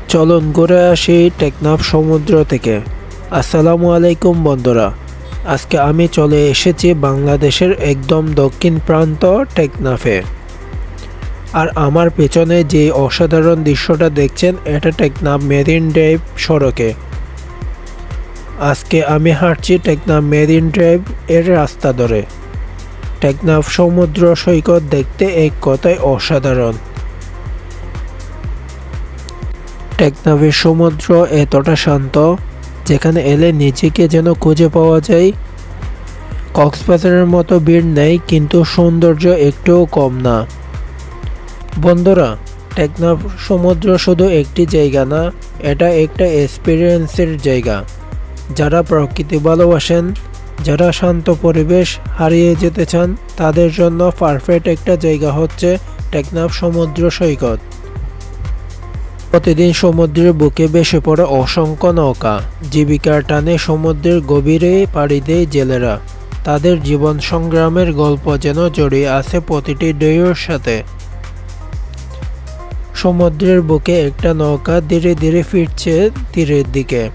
চলুন ঘুরে আসি টেকনাফ সমুদ্র থেকে। আসসালামু আলাইকুম বন্ধুরা, আজকে আমি চলে এসেছি বাংলাদেশের একদম দক্ষিণ প্রান্ত টেকনাফে। আর আমার পেছনে যে অসাধারণ দৃশ্যটা দেখছেন, এটা টেকনাফ মেরিন ড্রাইভ সড়কে। আজকে আমি হাঁটছি টেকনাফ মেরিন ড্রাইভ এর রাস্তা ধরে। টেকনাফ সমুদ্র সৈকত দেখতে এক কথায় অসাধারণ। টেকনাফের সমুদ্র এতটা শান্ত, যেখানে এলে নিজেকে যেন খুঁজে পাওয়া যায়। কক্সবাজারের মতো ভিড় নেই, কিন্তু সৌন্দর্য একটুও কম না। বন্ধুরা, টেকনাফ সমুদ্র শুধু একটি জায়গা না, এটা একটা এক্সপিরিয়েন্সের জায়গা। যারা প্রকৃতি ভালোবাসেন, যারা শান্ত পরিবেশ হারিয়ে যেতে চান, তাদের জন্য পারফেক্ট একটা জায়গা হচ্ছে টেকনাফ সমুদ্র সৈকত। প্রতিদিন সমুদ্রের বুকে ভেসে পড়ে অসংখ্য নৌকা। জীবিকার টানে সমুদ্রের গভীরে পাড়ি দেয় জেলেরা। তাদের জীবন সংগ্রামের গল্প যেন জড়িয়ে আছে প্রতিটি ঢেউয়ের সাথে। সমুদ্রের বুকে একটা নৌকা ধীরে ধীরে ফিরছে তীরের দিকে।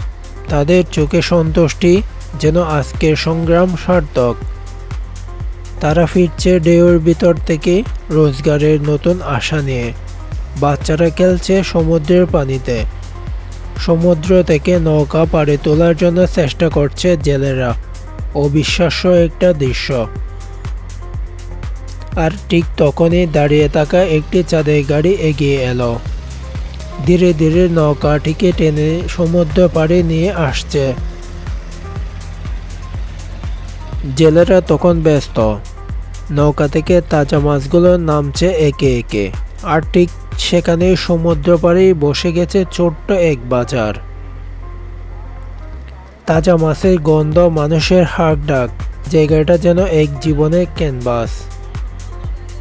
তাদের চোখে সন্তুষ্টি, যেন আজকের সংগ্রাম সার্থক। তারা ফিরছে ঢেউয়ের ভিতর থেকে রোজগারের নতুন আশা নিয়ে। বাচ্চারা খেলছে সমুদ্রের পানিতে। সমুদ্র থেকে নৌকা পাড়ে তোলার জন্য চেষ্টা করছে জেলেরা। অবিশ্বাস্য একটা দৃশ্য। আর ঠিক তখনই দাঁড়িয়ে থাকা একটি চাঁদের গাড়ি এগিয়ে এলো। ধীরে ধীরে নৌকাটিকে টেনে সমুদ্র পাড়ে নিয়ে আসছে। জেলেরা তখন ব্যস্ত। নৌকা থেকে তাজা মাছগুলো নামছে একে একে। আর ঠিক সেখানে সমুদ্র পাড়ে বসে গেছে ছোট্ট এক বাজার। তাজা মাছের গন্ধ, মানুষের হাঁক ডাক, জায়গাটা যেন এক জীবনের ক্যানভাস।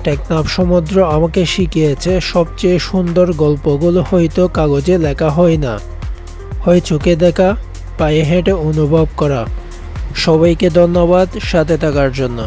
টেকনাফ সমুদ্র আমাকে শিখিয়েছে, সবচেয়ে সুন্দর গল্পগুলো হয়তো কাগজে লেখা হয় না, হয় চোখে দেখা, পায়ে হেঁটে অনুভব করা। সবাইকে ধন্যবাদ সাথে থাকার জন্য।